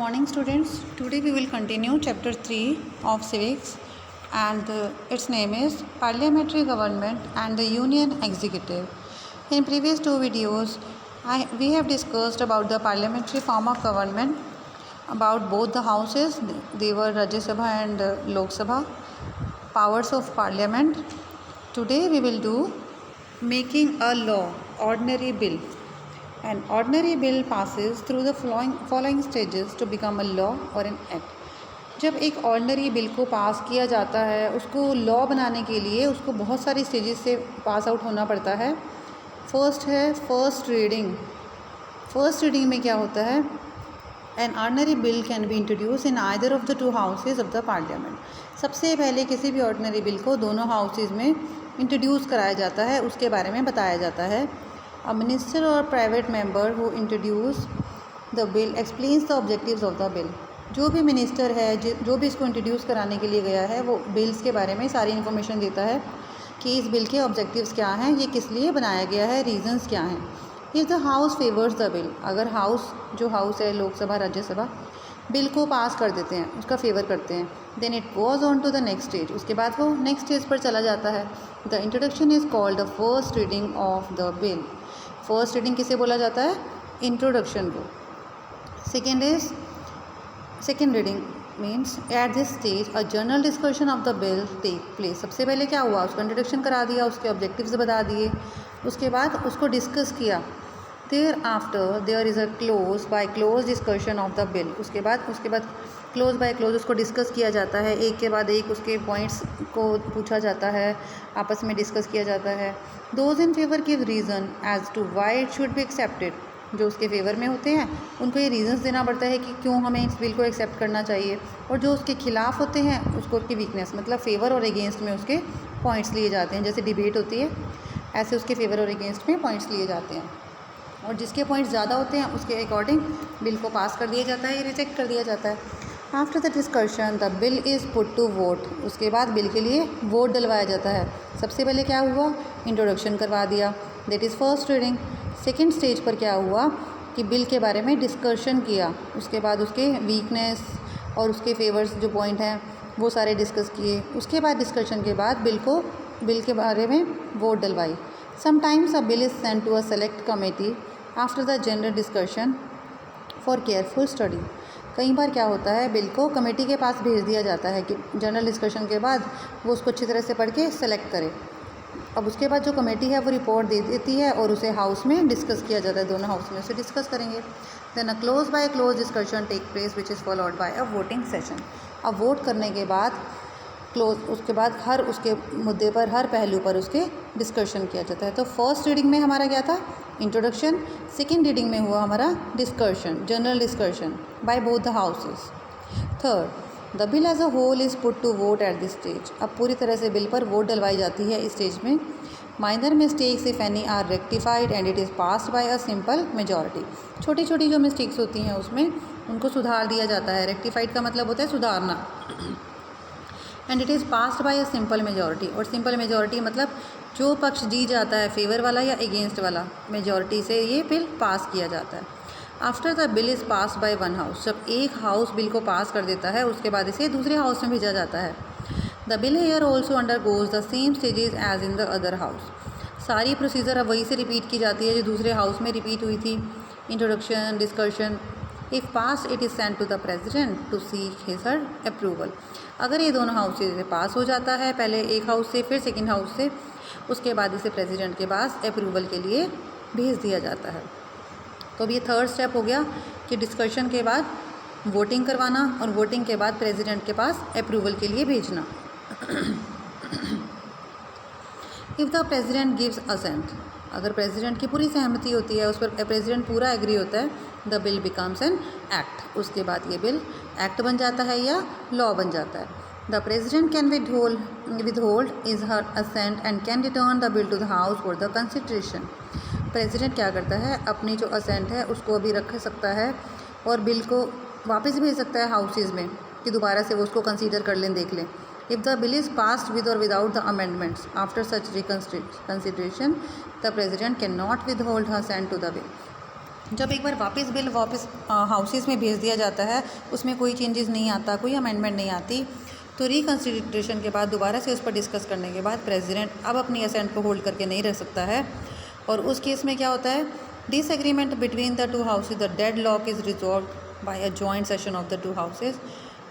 Morning students, today we will continue chapter 3 of civics and its name is parliamentary government and the union executive. In previous two videos we have discussed about the parliamentary form of government, about both the houses, they were Rajya Sabha and Lok Sabha, powers of parliament. Today we will do making a law, ordinary bill. An ordinary bill passes through the following stages to become a law or an act. जब एक ordinary bill को पास किया जाता है, उसको law बनाने के लिए उसको बहुत सारी स्टेजेस से पास आउट होना पड़ता है. फर्स्ट है फर्स्ट रीडिंग. फर्स्ट रीडिंग में क्या होता है? An ordinary bill can be introduce in either of the two houses of the parliament. सबसे पहले किसी भी ऑर्डनरी बिल को दोनों हाउसेज में इंट्रोड्यूस कराया जाता है, उसके बारे में बताया जाता है. A minister or private member who introduce the bill explains the objectives of the bill. जो भी मिनिस्टर है, जो भी इसको इंट्रोड्यूस कराने के लिए गया है, वो बिल्स के बारे में सारी इन्फॉर्मेशन देता है कि इस बिल के ऑब्जेक्टिव्स क्या हैं, ये किस लिए बनाया गया है, रीजंस क्या हैं. If the house favours the bill, अगर जो हाउस है लोकसभा राज्यसभा बिल को पास कर देते हैं, उसका फेवर करते हैं, then it goes on to the next stage. उसके बाद वो नेक्स्ट स्टेज पर चला जाता है. The introduction is called the first reading of the bill. First reading किसे बोला जाता है? इंट्रोडक्शन को. Second reading means at this stage a general discussion of the bill take place. सबसे पहले क्या हुआ? उसका इंट्रोडक्शन करा दिया, उसके ऑब्जेक्टिव्स बता दिए, उसके बाद उसको डिस्कस किया. Thereafter there is a clause by clause discussion of the bill. उसके बाद क्लोज बाय क्लोज उसको डिस्कस किया जाता है, एक के बाद एक उसके पॉइंट्स को पूछा जाता है, आपस में डिस्कस किया जाता है. Those in favour give reason as to why it should be accepted. जो उसके फेवर में होते हैं उनको ये रीज़न्स देना पड़ता है कि क्यों हमें इस बिल को एक्सेप्ट करना चाहिए, और जो उसके खिलाफ होते हैं उसको उसकी वीकनेस, मतलब फेवर और अगेंस्ट में उसके पॉइंट्स लिए जाते हैं. जैसे डिबेट होती है, ऐसे उसके फेवर और अगेंस्ट में पॉइंट्स लिए जाते हैं, और जिसके पॉइंट्स ज़्यादा होते हैं उसके अकॉर्डिंग बिल को पास कर दिया जाता है या रिजेक्ट कर दिया जाता है. After the discussion the bill is put to vote. उसके बाद बिल के लिए वोट डलवाया जाता है. सबसे पहले क्या हुआ? इंट्रोडक्शन करवा दिया, that is first reading. Second stage पर क्या हुआ कि बिल के बारे में डिस्कशन किया, उसके बाद उसके वीकनेस और उसके फेवर्स जो पॉइंट हैं वो सारे डिस्कस किए. उसके बाद डिस्कशन के बाद बिल के बारे में वोट डलवाई. Sometimes a bill is sent to a select committee after the general discussion for careful study. कई बार क्या होता है, बिल को कमेटी के पास भेज दिया जाता है कि जनरल डिस्कशन के बाद वो उसको अच्छी तरह से पढ़ के सेलेक्ट करे. अब उसके बाद जो कमेटी है वो रिपोर्ट दे देती है और उसे हाउस में डिस्कस किया जाता है, दोनों हाउस में उसे डिस्कस करेंगे. Then a clause by clause discussion take place which is followed by a voting session. अब वोट करने के बाद उसके बाद हर उसके मुद्दे पर, हर पहलू पर उसके डिस्कशन किया जाता है. तो फर्स्ट रीडिंग में हमारा क्या था? इंट्रोडक्शन. सेकेंड रीडिंग में हुआ हमारा discussion, general discussion by both the houses. Third the bill as a whole is put to vote at this stage. अब पूरी तरह से बिल पर वोट डलवाई जाती है इस स्टेज में. Minor mistakes if any are rectified and it is passed by a simple majority. छोटी छोटी जो मिस्टेक्स होती हैं उसमें उनको सुधार दिया जाता है. रेक्टिफाइड का मतलब होता है सुधारना. And it is passed by a simple majority. और सिंपल मेजॉरिटी मतलब जो पक्ष जीत जाता है, फेवर वाला या अगेंस्ट वाला, मेजॉरिटी से ये बिल पास किया जाता है. After the bill is pass by one house. जब एक हाउस बिल को पास कर देता है उसके बाद इसे दूसरे हाउस में भेजा जाता है. The bill here also undergoes the same stages as in the other house. सारी प्रोसीजर अब वही से रिपीट की जाती है जो दूसरे हाउस में रिपीट हुई थी. Introduction, discussion. If pass it is sent to the president to seek his her approval. अगर ये दोनों हाउस से पास हो जाता है, पहले एक हाउस से फिर सेकेंड हाउस से, उसके बाद इसे प्रेसिडेंट के पास अप्रूवल के लिए भेज दिया जाता है. तो अब ये थर्ड स्टेप हो गया कि डिस्कशन के बाद वोटिंग करवाना और वोटिंग के बाद प्रेसिडेंट के पास अप्रूवल के लिए भेजना. If the president gives assent. अगर प्रेसिडेंट की पूरी सहमति होती है, उस पर प्रेसिडेंट पूरा एग्री होता है, the bill becomes an act. उसके बाद ये बिल एक्ट बन जाता है या लॉ बन जाता है. The president can withhold his her assent and can return the bill to the house for the consideration. President क्या करता है, अपनी जो असेंट है उसको अभी रख सकता है और बिल को वापस भेज सकता है हाउसेज में कि दोबारा से वो उसको कंसीडर कर लें, देख लें. If the bill is passed with or without the amendments after such consideration the president can not withhold her assent to the bill. जब एक बार वापस हाउसेस में भेज दिया जाता है, उसमें कोई चेंजेस नहीं आता, कोई अमेंडमेंट नहीं आती, तो रिकंसिडरेशन के बाद दोबारा से उस पर डिस्कस करने के बाद प्रेसिडेंट अब अपनी असेंट को होल्ड करके नहीं रख सकता है। और उस केस में क्या होता है, disagreement between the two houses, the dead Lok is resolve by a joint session of the two houses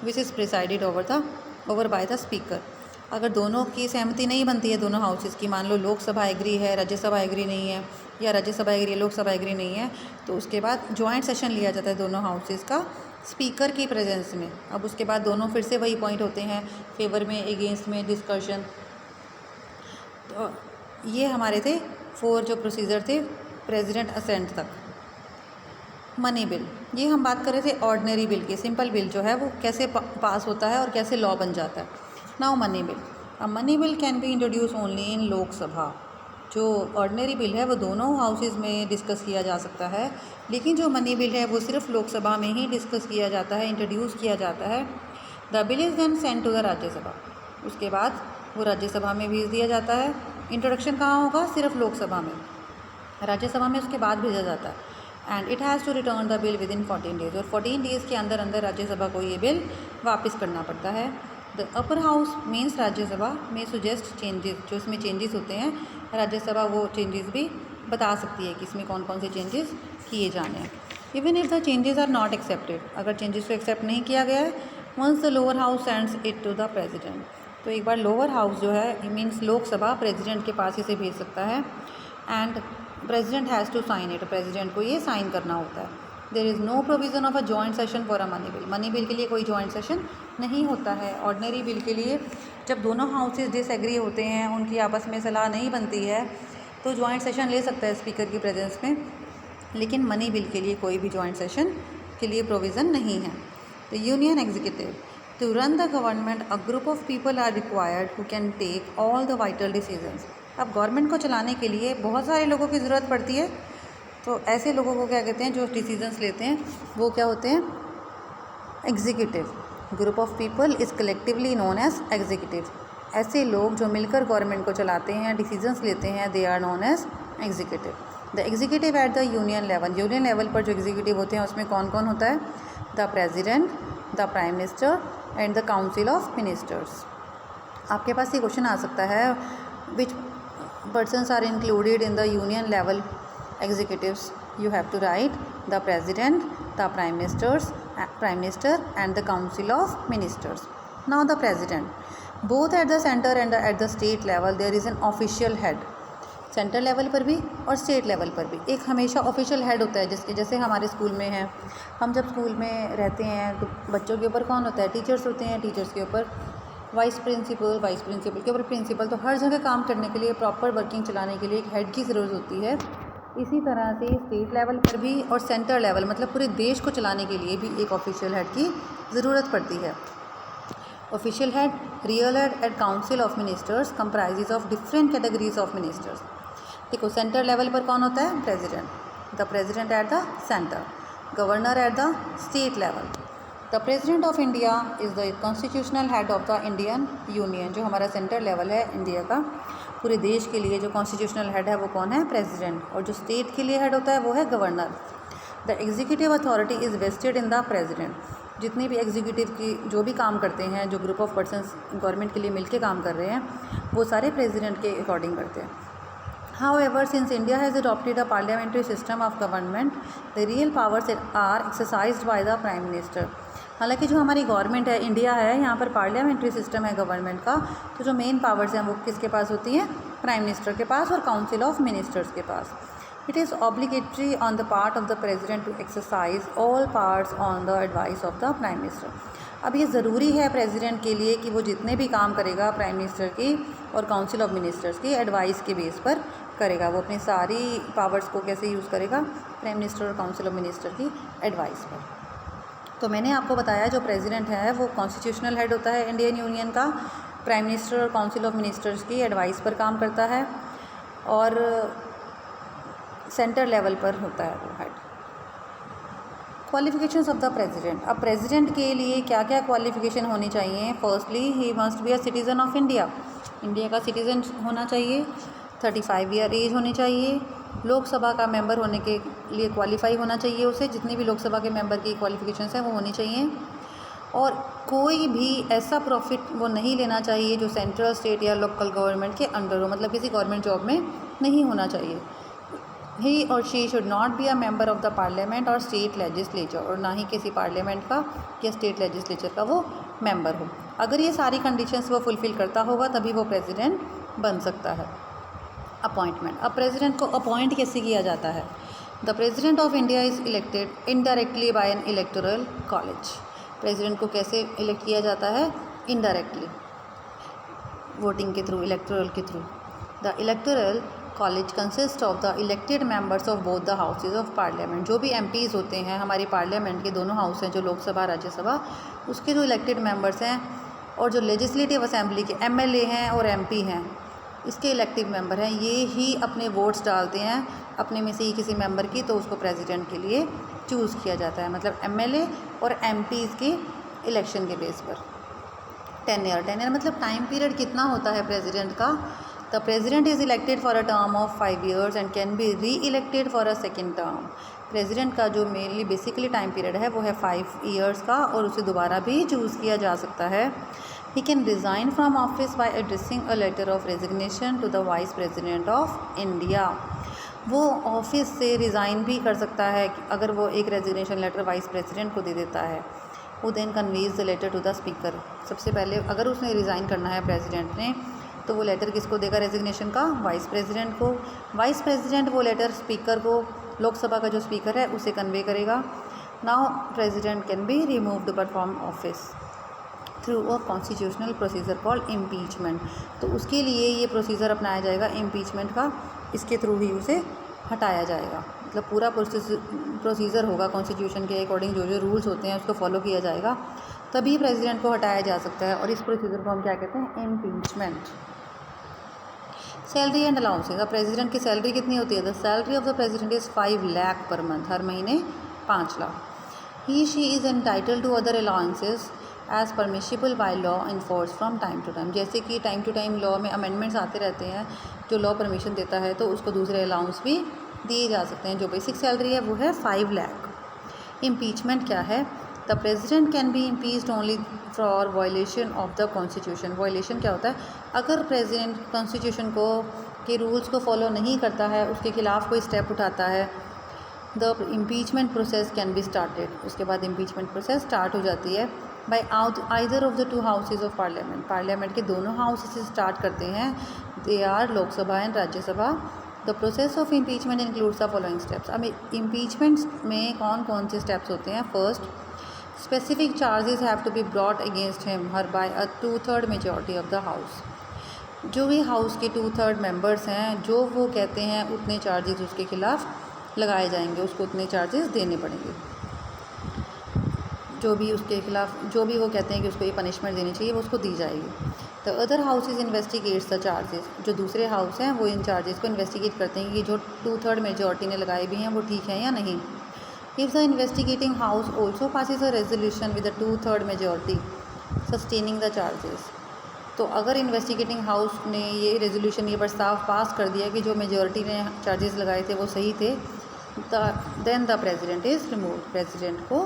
which is presided over by the speaker. अगर दोनों की सहमति नहीं बनती है दोनों हाउसेस की, मान लो लोकसभा एग्री है, राज्यसभा एग्री नहीं है, या राज्यसभा एग्री है, लोकसभा एग्री नहीं है, तो उसके बाद जॉइंट सेशन लिया जाता है दोनों हाउसेस का स्पीकर की प्रेजेंस में। अब उसके बाद दोनों फिर से वही पॉइंट होते हैं, फेवर में, अगेंस्ट में डिस्कशन। तो ये हमारे थे 4 जो प्रोसीजर थे प्रेसिडेंट असेंट तक। मनी बिल, ये हम बात कर रहे थे ऑर्डिनरी बिल की, सिंपल बिल जो है वो कैसे पास होता है और कैसे लॉ बन जाता है। नाउ मनी बिल, अब money bill can be introduce only in Lok Sabha. जो ऑर्डिनरी बिल है वो दोनों हाउसेज में डिस्कस किया जा सकता है, लेकिन जो मनी बिल है वो सिर्फ लोकसभा में ही डिस्कस किया जाता है, इंट्रोड्यूस किया जाता है। The bill is then send to the Rajya Sabha, उसके बाद वो राज्यसभा में भेज दिया जाता है। इंट्रोडक्शन कहाँ होगा, सिर्फ लोकसभा में, राज्यसभा में उसके बाद भेजा जाता है। And it has to return the bill within 14 days, और 14 डेज़ के अंदर अंदर राज्यसभा को ये बिल वापस करना पड़ता है। The upper house means Rajya Sabha में सुजेस्ट चेंजेस, जो इसमें चेंजेस होते हैं राज्यसभा वो चेंजेस भी बता सकती है कि इसमें कौन कौन से चेंजेस किए जाने हैं। Even if the changes are not accepted, अगर चेंजेस को एक्सेप्ट नहीं किया गया है, once the lower house sends it to the president, तो एक बार लोअर हाउस जो है मीन्स लोकसभा प्रेसिडेंट के पास इसे भेज सकता है। And president has to sign it, president को ये साइन करना होता है। There is no provision of a joint session for a money bill, money bill के लिए कोई जॉइंट सेशन नहीं होता है। ऑर्डिनरी बिल के लिए जब दोनों हाउसेज डिसएग्री होते हैं, उनकी आपस में सलाह नहीं बनती है, तो जॉइंट सेशन ले सकता है स्पीकर की प्रेजेंस में, लेकिन मनी बिल के लिए कोई भी जॉइंट सेशन के लिए प्रोविज़न नहीं है। The union executive, to run the government a group of people are required who can take all the vital decisions. अब गवर्नमेंट को चलाने के लिए बहुत सारे लोगों की ज़रूरत पड़ती है, तो ऐसे लोगों को क्या कहते हैं, जो डिसीजंस लेते हैं वो क्या होते हैं, executive. Group of people is collectively known as executive. ऐसे लोग जो मिलकर गवर्नमेंट को चलाते हैं, डिसीजंस लेते हैं, they are known as executive. The executive at the union level, union level पर जो एग्जीक्यूटिव होते हैं उसमें कौन कौन होता है, the president, the prime minister and the council of ministers. आपके पास ये क्वेश्चन आ सकता है, विच persons are included in the union level executives? You have to write the president, the prime minister and the council of ministers. Now the president, both at the center and at the state level there is an official head. Centre level पर भी और state level पर भी एक हमेशा official head होता है, जिसके जैसे हमारे स्कूल में है, हम जब स्कूल में रहते हैं तो बच्चों के ऊपर कौन होता है, टीचर्स होते हैं, टीचर्स के ऊपर वाइस प्रिंसिपल के ऊपर प्रिंसिपल। तो हर जगह काम करने के लिए, प्रॉपर वर्किंग चलाने के लिए एक हेड की ज़रूरत होती है। इसी तरह से स्टेट लेवल पर भी और सेंटर लेवल मतलब पूरे देश को चलाने के लिए भी एक ऑफिशियल हेड की ज़रूरत पड़ती है। Official head, real head and council of ministers comprises of different categories of ministers. देखो सेंटर लेवल पर कौन होता है, president, the president at the centre, governor at the state level. The president of India is the constitutional head of the Indian union, जो हमारा centre level है India का, पूरे देश के लिए जो कॉन्स्टिट्यूशनल हेड है वो कौन है, प्रेसिडेंट, और जो स्टेट के लिए हेड होता है वो है governor. The executive authority is vested in the president, जितने भी एग्जीक्यूटिव की जो भी काम करते हैं, जो ग्रुप ऑफ पर्सनस गवर्नमेंट के लिए मिलके काम कर रहे हैं, वो सारे प्रेसिडेंट के अकॉर्डिंग करते हैं। However, since India has adopted a parliamentary system of government, the real powers are exercised by the Prime Minister. हालांकि जो हमारी गवर्नमेंट है, इंडिया है, यहाँ पर पार्लियामेंट्री सिस्टम है गवर्नमेंट का, तो जो मेन पावर्स हैं वो किसके पास होती हैं, प्राइम मिनिस्टर के पास और काउंसिल ऑफ मिनिस्टर्स के पास। It is obligatory on the part of the president to exercise all powers on the advice of the prime minister. अब ये ज़रूरी है प्रेसिडेंट के लिए कि वो जितने भी काम करेगा प्राइम मिनिस्टर की और काउंसिल ऑफ मिनिस्टर्स की एडवाइस के बेस पर करेगा। वो अपनी सारी पावर्स को कैसे यूज़ करेगा, प्राइम मिनिस्टर और काउंसिल ऑफ मिनिस्टर की एडवाइस पर। तो मैंने आपको बताया जो प्रेसिडेंट है वो कॉन्स्टिट्यूशनल हेड होता है इंडियन यूनियन का, प्राइम मिनिस्टर और काउंसिल ऑफ मिनिस्टर्स की एडवाइस पर काम करता है, और सेंटर लेवल पर होता है वो head. Qualifications of the president, अब प्रेसिडेंट के लिए क्या क्या क्वालिफिकेशन होनी चाहिए। Firstly he must be a citizen of India, India का सिटीज़न होना चाहिए, 35 ईयर एज होनी चाहिए, लोकसभा का मेंबर होने के लिए क्वालिफाई होना चाहिए उसे, जितनी भी लोकसभा के मेंबर की क्वालिफिकेशंस हैं वो होनी चाहिए। और कोई भी ऐसा प्रॉफिट वो नहीं लेना चाहिए जो सेंट्रल, स्टेट या लोकल गवर्नमेंट के अंडर हो, मतलब किसी गवर्नमेंट जॉब में नहीं होना चाहिए। ही और she should not be a member of the parliament और स्टेट लेजिस्लेचर, और ना ही किसी पार्लियामेंट का या स्टेट लेजिस्लेचर का वो मेंबर हो। अगर ये सारी कंडीशंस वो फुलफ़िल करता होगा तभी वो प्रेसिडेंट बन सकता है। अपॉइंटमेंट, अब प्रेसिडेंट को अपॉइंट कैसे किया जाता है? The president of India is elected indirectly bye N electoral college. President को कैसे इलेक्ट किया जाता है? इनडायरेक्टली, वोटिंग के थ्रू, इलेक्टोरल के through. The electoral college consist of the elected members of both the houses of parliament. जो भी MPs होते हैं हमारी पार्लियामेंट के दोनों हाउस हैं, जो लोकसभा राज्यसभा, उसके जो इलेक्टेड मेंबर्स हैं, और जो लेजिस्लेटिव असेंबली के एमएलए हैं और एमपी हैं, इसके इलेक्टिव मेंबर हैं, ये ही अपने वोट्स डालते हैं अपने में से ही किसी मेंबर की, तो उसको प्रेसिडेंट के लिए चूज़ किया जाता है। मतलब एमएलए और एमपीज़ के इलेक्शन के बेस पर। टेन्योर मतलब टाइम पीरियड कितना होता है प्रेसिडेंट का? The president is elected for a term of 5 years and can be री elected for a second term. President का जो मेनली बेसिकली टाइम पीरियड है वो है 5 years का, और उसे दोबारा भी चूज़ किया जा सकता है। He can resign from office by addressing a letter of resignation to the vice president of India. वो ऑफिस से रिज़ाइन भी कर सकता है अगर वो एक रेजिग्नेशन लेटर वाइस प्रेसिडेंट को दे देता है। वो then conveys the letter to the speaker. सबसे पहले अगर उसने रिज़ाइन करना है प्रेसिडेंट ने, तो वो लेटर किसको देगा रेजिग्नेशन का? वाइस प्रेसिडेंट को। वाइस प्रेसिडेंट वो लेटर स्पीकर को, लोकसभा का जो स्पीकर है, उसे कन्वे करेगा। Now president can be removed from office through a constitutional procedure called impeachment. तो उसके लिए ये प्रोसीजर अपनाया जाएगा इम्पीचमेंट का, इसके थ्रू ही उसे हटाया जाएगा। मतलब पूरा प्रोसीजर होगा कॉन्स्टिट्यूशन के अकॉर्डिंग, जो जो रूल्स होते हैं उसको फॉलो किया जाएगा, तभी प्रेसिडेंट को हटाया जा सकता है, और इस प्रोसीजर को हम क्या कहते हैं? इम्पीचमेंट। Salary and allowances. अब प्रेसिडेंट की सैलरी कितनी होती है? The salary of the president is 5 lakh per month, हर महीने 5 lakh. He she is entitled to other allowances as permissible by law in force from time to time. जैसे कि टाइम टू टाइम लॉ में अमेंडमेंट्स आते रहते हैं, जो लॉ परमिशन देता है, तो उसको दूसरे अलाउंस भी दिए जा सकते हैं। जो बेसिक सैलरी है वो है 5 लाख। इम्पीचमेंट क्या है? The president can be impeached only for violation of the constitution. Violation क्या होता है? अगर प्रेसिडेंट कॉन्स्टिट्यूशन को के रूल्स को फॉलो नहीं करता है, उसके खिलाफ कोई स्टेप उठाता है, the impeachment process can be started. उसके बाद इम्पीचमेंट प्रोसेस स्टार्ट हो जाती है by either of the 2 houses of parliament. Parliament के दोनों हाउस से स्टार्ट करते हैं, they are Lok Sabha and Rajya Sabha. The process of impeachment includes the following steps. अब इम्पीचमेंट्स में कौन कौन से स्टेप्स होते हैं? First, specific charges have to be brought against him her by a 2/3 majority of the house. जो भी हाउस के 2/3 मेंबर्स हैं, जो वो कहते हैं उतने चार्जेस उसके खिलाफ लगाए जाएंगे, उसको उतने चार्जेस देने पड़ेंगे। जो भी उसके खिलाफ, जो भी वो कहते हैं कि उसको ये पनिशमेंट देनी चाहिए, वो उसको दी जाएगी। The other houses investigates the charges. जो दूसरे हाउस हैं वो इन चार्जेस को इन्वेस्टिगेट करते हैं कि जो 2/3 मेजॉरिटी ने लगाए भी हैं वो ठीक हैं या नहीं। If the investigating house also passes a resolution with a 2/3 majority sustaining the charges. तो अगर इन्वेस्टिगेटिंग हाउस ने ये रेजोल्यूशन, ये प्रस्ताव पास कर दिया कि जो मेजॉरिटी ने चार्जेस लगाए थे वो सही थे, then the president is removed. President को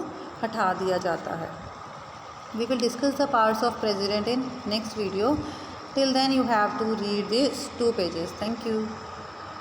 हटा दिया जाता है। We will discuss the powers of president in next video. Till then you have to read these 2 pages. Thank you.